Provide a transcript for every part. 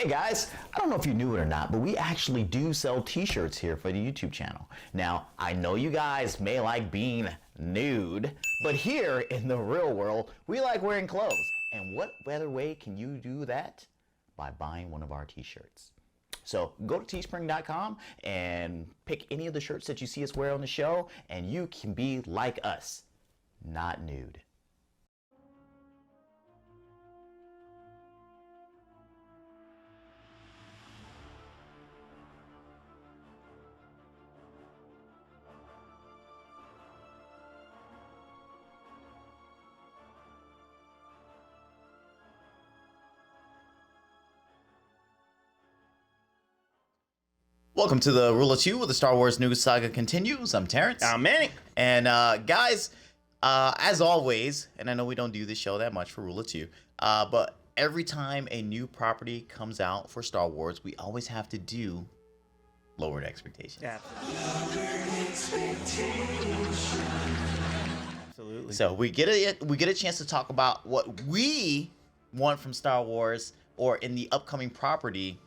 Hey guys, I don't know if you knew it or not, but we actually do sell t-shirts here for the YouTube channel. Now, I know you guys may like being nude, but here in the real world, we like wearing clothes. And what better way can you do that? By buying one of our t-shirts. So go to teespring.com and pick any of the shirts that you see us wear on the show, and you can be like us, not nude. Welcome to the Rule of Two, where the Star Wars news saga continues. I'm Terrence. I'm Manny. And guys, as always, and I know we don't do this show that much for Rule of Two, but every time a new property comes out for Star Wars, we always have to do lowered expectations. Yeah. Absolutely. So we get a chance to talk about what we want from Star Wars or in the upcoming property,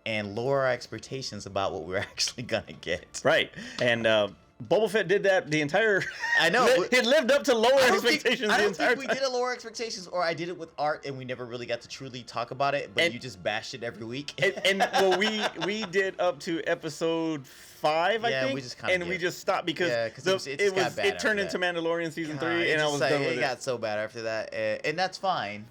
and lower our expectations about what we're actually gonna get. Right. And Boba Fett did that the entire. I know it lived up to lower expectations. I don't think we did a lower expectations, or I did it with art, and we never really got to truly talk about it. But you just bashed it every week. and well, we did up to episode 5, I think. We just kind of we just stopped because it turned into Mandalorian season 3, and I was done with it. It got so bad after that, and that's fine.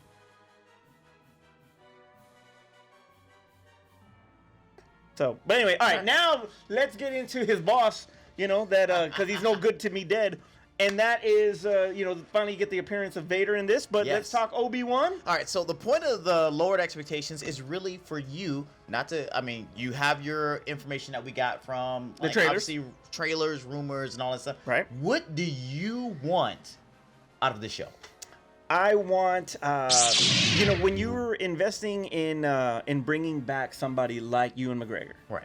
So, but anyway, all right, now let's get into his boss, you know, that, because he's no good to me dead. And that is, you know, finally get the appearance of Vader in this, but let's talk ObiWan. All right, so the point of the lowered expectations is really for you, not to, I mean, you have your information that we got from the trailers. Obviously, trailers, rumors, and all that stuff. Right. What do you want out of the show? I want, you know, when you're investing in bringing back somebody like Ewan McGregor, right,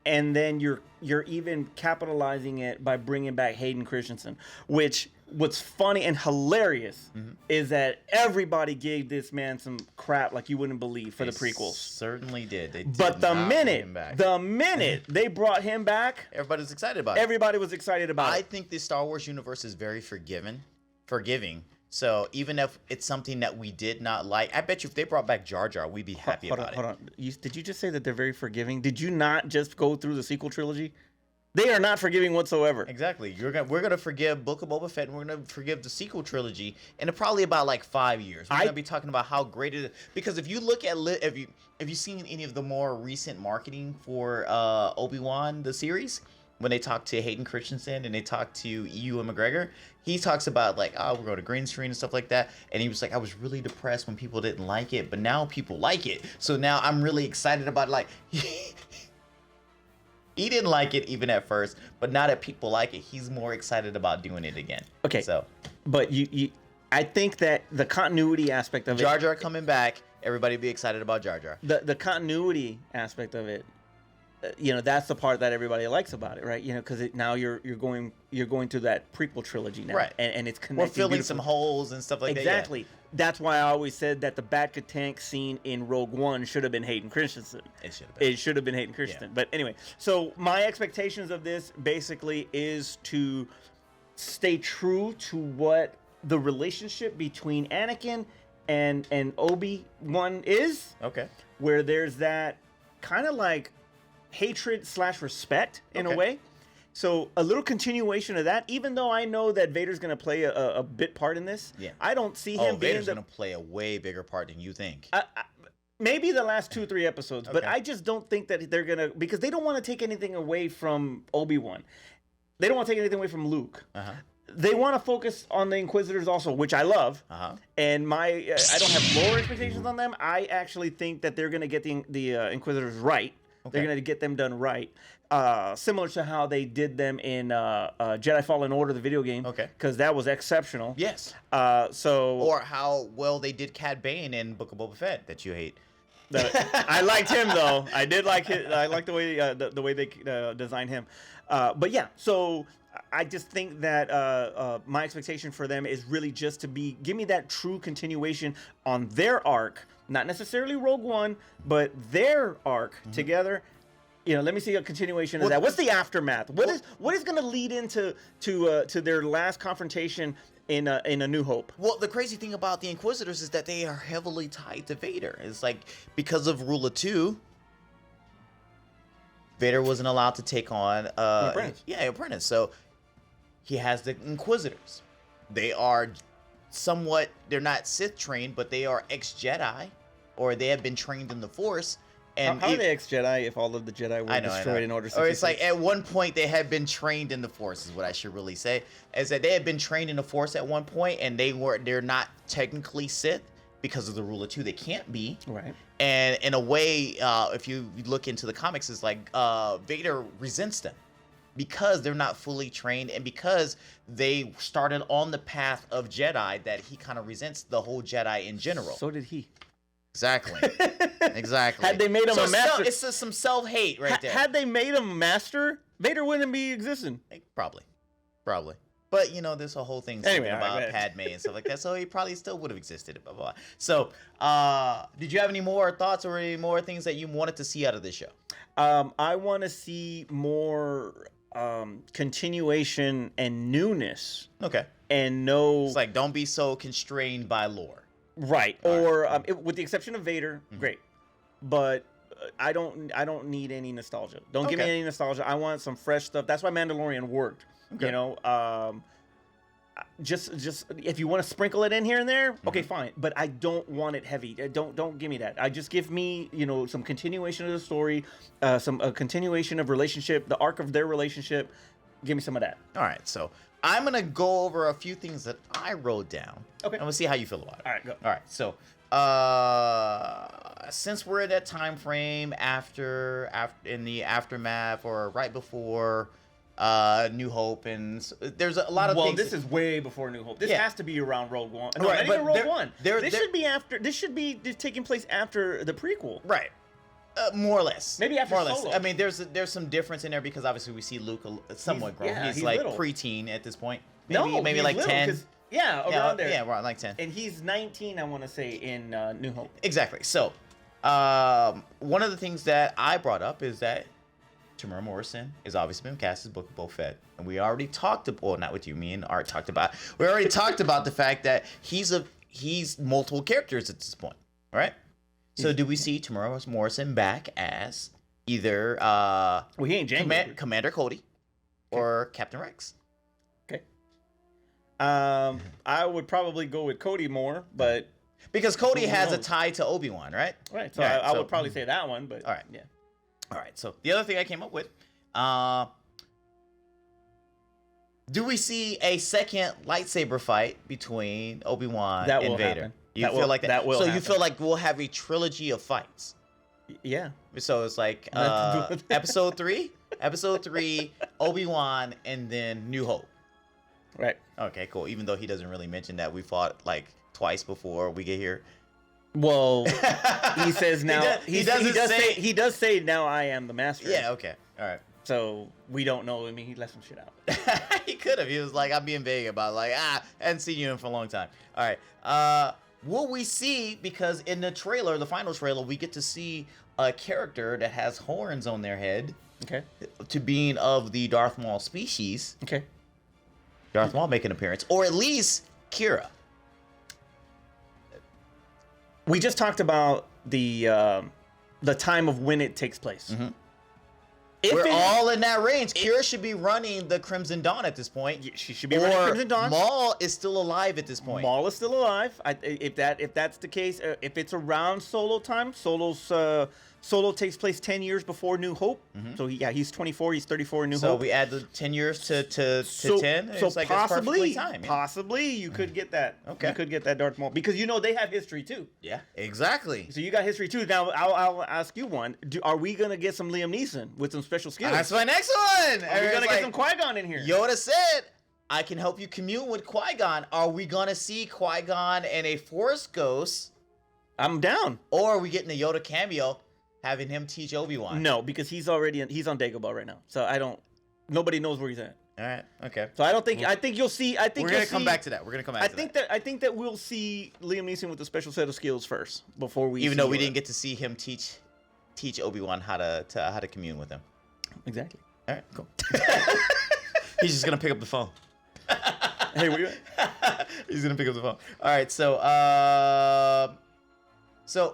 and then you're even capitalizing it by bringing back Hayden Christensen, which what's funny and hilarious is that everybody gave this man some crap like you wouldn't believe for the prequels. Certainly did. But the minute they brought him back, everybody's excited about it. Everybody was excited about it. I think the Star Wars universe is very forgiving. So even if it's something that we did not like, I bet you if they brought back Jar Jar, we'd be happy about it. Hold on. Did you just say that they're very forgiving? Did you not just go through the sequel trilogy? They are not forgiving whatsoever. Exactly. We're gonna forgive Book of Boba Fett, and we're gonna forgive the sequel trilogy in probably about like 5 years. We're gonna be talking about how great it is, because if you look at if you've seen any of the more recent marketing for ObiWan the series, when they talk to Hayden Christensen and they talk to Ewan McGregor, he talks about like, oh, we're going to green screen and stuff like that. And he was like, I was really depressed when people didn't like it, but now people like it. So now I'm really excited about it. Like, he didn't like it even at first, but now that people like it, he's more excited about doing it again. Okay. So, but I think that the continuity aspect of Jar Jar coming back, everybody be excited about Jar Jar. The continuity aspect of it, you know, that's the part that everybody likes about it, right? You know, because now you're going through that prequel trilogy now, right? And it's connecting. We're filling some holes and stuff like that. Exactly. That's why I always said that the Bacta tank scene in Rogue One should have been Hayden Christensen. It should have been Hayden Christensen. Yeah. But anyway, so my expectations of this basically is to stay true to what the relationship between Anakin and Obi-Wan is. Okay. Where there's that kind of like hatred / respect in a way. So a little continuation of that, even though I know that Vader's going to play a bit part in this. Yeah. I don't see him being Vader's going to play a way bigger part than you think. Maybe the last 2-3 episodes, but I just don't think that they're going to, because they don't want to take anything away from Obi-Wan. They don't want to take anything away from Luke. They want to focus on the Inquisitors also, which I love. And I don't have lower expectations on them. I actually think that they're going to get the Inquisitors right. They're going to get them done right. Similar to how they did them in Jedi Fallen Order, the video game. Because that was exceptional. Yes. Or how well they did Cad Bane in Book of Boba Fett that you hate. I liked him though. I did like it. I like the way they designed him. But yeah, so I just think that my expectation for them is really just to give me that true continuation on their arc not necessarily Rogue One, but their arc together. Let me see a continuation of that. What's the aftermath? What is going to lead into to their last confrontation in A New Hope? Well, the crazy thing about the Inquisitors is that they are heavily tied to Vader. It's like because of Rule of Two, Vader wasn't allowed to take on apprentice. Apprentice. So he has the Inquisitors. They are somewhat, they're not Sith trained, but they are ex-Jedi, or they have been trained in the Force. And how are they ex-Jedi if all of the Jedi were destroyed in Order 66? Or it's like at one point they had been trained in the Force, is what I should really say. Is that they had been trained in the Force at one point, and they're not technically Sith because of the Rule of Two. They can't be. Right. And in a way, if you look into the comics, it's like Vader resents them because they're not fully trained, and because they started on the path of Jedi, that he kind of resents the whole Jedi in general. So did he. Exactly. Exactly. Had they made him a master, it's just some self-hate right there. Had they made him a master, Vader wouldn't be existing. Probably. But there's a whole thing about Padme and stuff like that, so he probably still would have existed. Blah, blah, blah. So, did you have any more thoughts or any more things that you wanted to see out of this show? I want to see more continuation and newness. Okay. And it's like, don't be so constrained by lore. Right. Or with the exception of Vader, great. But I don't need any nostalgia. Don't give me any nostalgia. I want some fresh stuff. That's why Mandalorian worked. Okay. Just if you want to sprinkle it in here and there, okay, fine. But I don't want it heavy. Don't give me that. I just give me some continuation of the story, a continuation of relationship, the arc of their relationship. Give me some of that. All right. So I'm gonna go over a few things that I wrote down. Okay. And we'll see how you feel about it. All right, go. All right. So since we're in that time frame after in the aftermath or right before New Hope, and there's a lot of things. Well, this is way before New Hope. This has to be around Rogue One. No, right, not even Rogue One. This should be taking place after the prequel. Right. More or less. Maybe after Solo. Solo. I mean, there's some difference in there because obviously we see Luke somewhat grown. He's like little. Preteen at this point. Maybe like little, 10. Around there. Yeah, around like 10. And he's 19, I want to say, in New Hope. Exactly. So, one of the things that I brought up is that Tamara Morrison has obviously been cast as Book of Boba Fett, and we already talked about, well, not with you, me and Art talked about. We already talked about the fact that he's multiple characters at this point. All right. So do we see Tamara Morrison back as either he ain't Jango. Commander Cody or Captain Rex? Okay. I would probably go with Cody more, but because Cody has a tie to ObiWan, right? Right. So I would probably say that one, but all right. Yeah. All right. So the other thing I came up with, do we see a second lightsaber fight between Obi-Wan and Vader? Happen. You feel like that? will so happen. You feel like we'll have a trilogy of fights? Yeah. So it's like episode 3, Obi-Wan, and then New Hope. Right. Okay, cool. Even though he doesn't really mention that we fought like twice before we get here. Well, he says now he does say now I am the master. Yeah. Okay. All right. So we don't know. I mean, he left some shit out. He could have. He was like, I'm being vague about I hadn't seen you in for a long time. All right. Will we see, because in the trailer, the final trailer, we get to see a character that has horns on their head. Okay. To being of the Darth Maul species. Okay. Darth Maul make an appearance, or at least Kira. We just talked about the time of when it takes place. Mm-hmm. We're all in that range. Kira should be running the Crimson Dawn at this point. Yeah, she should be running Crimson Dawn. Maul is still alive at this point. Maul is still alive. If that's the case, if it's around Solo time, Solo takes place 10 years before New Hope. Mm-hmm. So he's 24. He's 34 in New Hope. So we add the 10 years to 10. So it's like possibly, time, yeah. Possibly you could get that. Okay. You could get that Darth Maul because they have history too. Yeah, exactly. So you got history too. Now I'll ask you one. Are we gonna get some Liam Neeson with some special skills? That's my next one. Are we gonna get some Qui-Gon in here? Yoda said, I can help you commune with Qui-Gon. Are we gonna see Qui-Gon and a Force Ghost? I'm down. Or are we getting a Yoda cameo, having him teach Obi-Wan? No, because he's on Dagobah right now. So nobody knows where he's at. All right. Okay. So I don't think. I think you'll see. I think we're gonna come back to that. We're gonna come back. I think that we'll see Liam Neeson with a special set of skills first before we. Even though we didn't get to see him teach Obi-Wan how to commune with him. Exactly. All right. Cool. He's just gonna pick up the phone. Hey, where you at? He's gonna pick up the phone. All right. So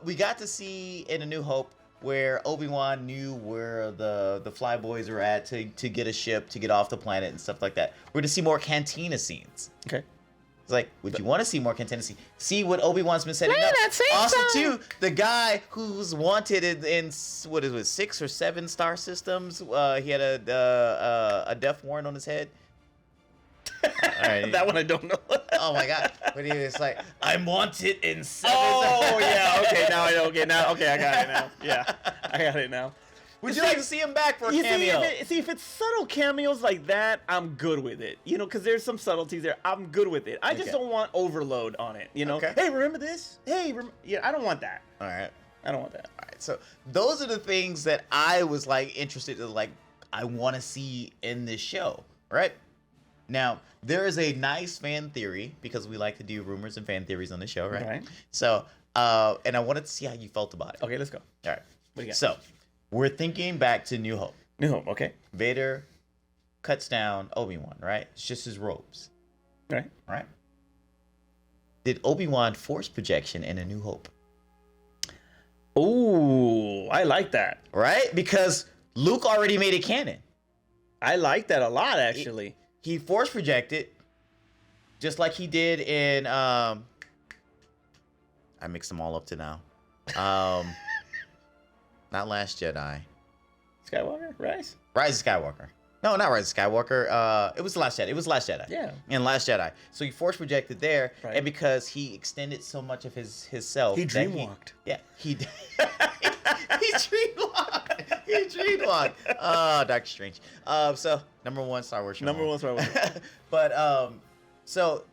we got to see in A New Hope where Obi-Wan knew where the flyboys were at to get a ship to get off the planet and stuff like that. We're gonna see more cantina scenes. Okay. It's like, would you want to see more cantina scenes? See what Obi-Wan's been setting up. Also, too, the guy who's wanted in what is it, 6 or 7 star systems. He had a death warrant on his head. All right. That one I don't know. Oh my god! But he was like, "I'm wanted in 7." Oh yeah. Okay. Now I know. Okay. Now. Okay. I got it now. Yeah. I got it now. Would you like to see him back for a cameo? See, if it's subtle cameos like that, I'm good with it. You know, because there's some subtleties there. I'm good with it. I just don't want overload on it. You know. Okay. Hey, remember this? Hey, yeah. I don't want that. All right. I don't want that. All right. So those are the things that I was like interested in. Like, I want to see in this show. Right. Now, there is a nice fan theory, because we like to do rumors and fan theories on the show, right? Right. So, and I wanted to see how you felt about it. Okay, let's go. All right. What do you got? So, we're thinking back to New Hope. New Hope, okay. Vader cuts down Obi-Wan, right? It's just his robes. Right. Right? Did Obi-Wan force projection in A New Hope? Ooh, I like that. Right? Because Luke already made it canon. I like that a lot, actually. He force projected, just like he did in I mixed them all up to now. Not Last Jedi. Skywalker? Rise of Skywalker. No, not Rise of Skywalker. It was The Last Jedi. It was Last Jedi. Yeah. In Last Jedi. So he force projected there, right. And because he extended so much of his self. He dreamwalked. Yeah, he did. He dreamwalked. He dreamwalked. Oh, Doctor Strange. So number 1 Star Wars show. Number 1 Star Wars. But so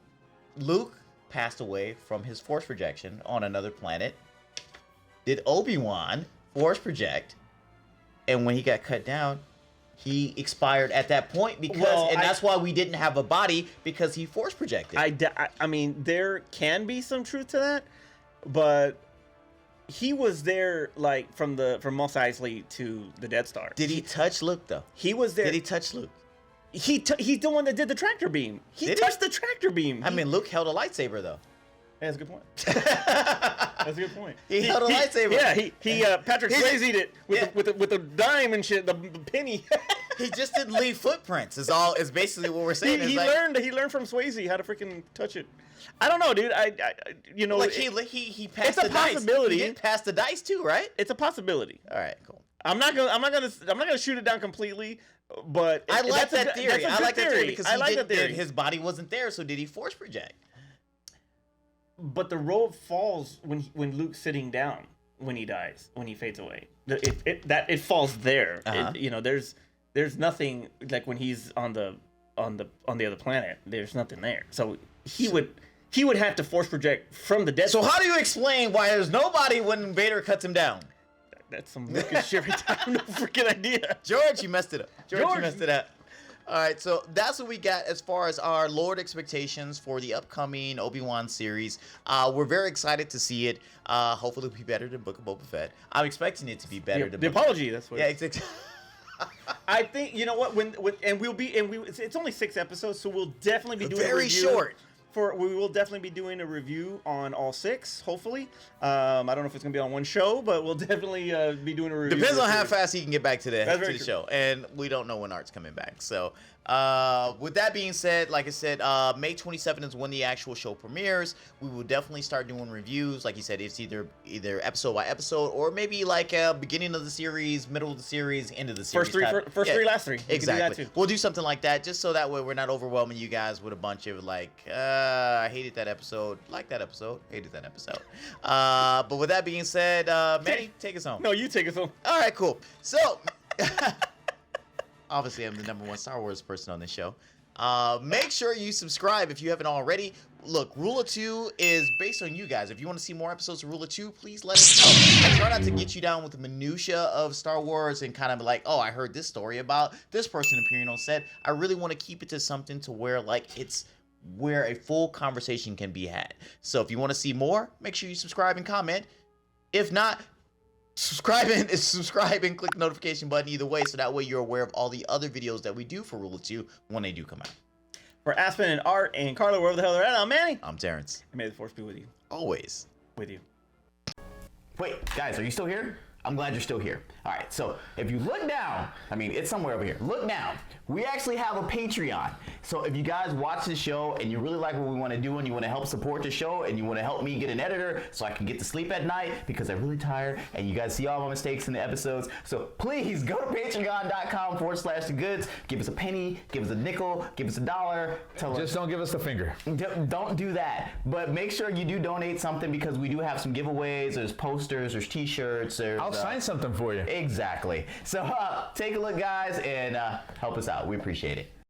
Luke passed away from his force projection on another planet. Did Obi-Wan force project? And when he got cut down, he expired at that point because, that's why we didn't have a body, because he force projected. I mean, there can be some truth to that, but he was there like from Mos Eisley to the Death Star. Did he touch Luke though? He was there. Did he touch Luke? He's the one that did the tractor beam. He touched the tractor beam. I mean, Luke held a lightsaber though. Yeah, that's a good point. That's a good point. He held a lightsaber. Yeah, he Patrick Swayze'd it with a dime and shit, the penny. He just didn't leave footprints. Is basically what we're saying. He learned from Swayze how to freaking touch it. I don't know, dude. I you know, like he passed it's the dice. It's a possibility. He did pass the dice too, right? It's a possibility. All right, cool. I'm not gonna shoot it down completely, but I like that theory. I like that theory because his body wasn't there. So did he force project? But the robe falls when Luke's sitting down when he dies, when he fades away. It falls there. Uh-huh. You know, there's nothing like when he's on the other planet. There's nothing there. So he would have to force project from the dead. So how do you explain why there's nobody when Vader cuts him down? That's some Lucas shit right there. I have no freaking idea. George, you messed it up. George, you messed it up. All right, so that's what we got as far as our Lord expectations for the upcoming Obi-Wan series. We're very excited to see it. Hopefully it'll be better than Book of Boba Fett. I'm expecting it to be better than the apology. That's what. Yeah, exactly. I think you know what it's only 6 episodes, so we'll definitely be doing very a review short. We will definitely be doing a review on all 6, hopefully. I don't know if it's going to be on one show, but we'll definitely be doing a review. Depends on how fast he can get back to the show. And we don't know when Art's coming back. So, with that being said, like I said, May 27th is when the actual show premieres. We will definitely start doing reviews. Like you said, it's either episode by episode or maybe like beginning of the series, middle of the series, end of the series. First 3, last 3. Exactly. We'll do something like that just so that way we're not overwhelming you guys with a bunch of like, I hated that episode, like that episode, hated that episode. But with that being said, Manny, take us home. No, you take us home. All right, cool. So, obviously, I'm the number 1 Star Wars person on this show. Make sure you subscribe if you haven't already. Look, Rule of 2 is based on you guys. If you want to see more episodes of Rule of 2, please let us know. I try not not to get you down with the minutia of Star Wars and kind of like, oh, I heard this story about this person appearing on set. I really want to keep it to something to where like it's where a full conversation can be had. So if you want to see more, make sure you subscribe and comment. If not, subscribe and click the notification button either way, so that way you're aware of all the other videos that we do for Rule of Two when they do come out. For Aspen and Art and Carlo, wherever the hell they're at, I'm Manny. I'm Terrence. And may the force be with you. Always. With you. Wait, guys, are you still here? I'm glad you're still here. All right, so if you look down, I mean, it's somewhere over here. Look down. We actually have a Patreon. So if you guys watch the show and you really like what we want to do and you want to help support the show and you want to help me get an editor so I can get to sleep at night because I'm really tired and you guys see all my mistakes in the episodes. So please go to patreon.com/thegoods. Give us a penny, give us a nickel, give us $1. Just don't give us the finger. Don't do that. But make sure you do donate something because we do have some giveaways. There's posters, there's t-shirts. I'll sign something for you. Exactly. So take a look, guys, and help us out. We appreciate it.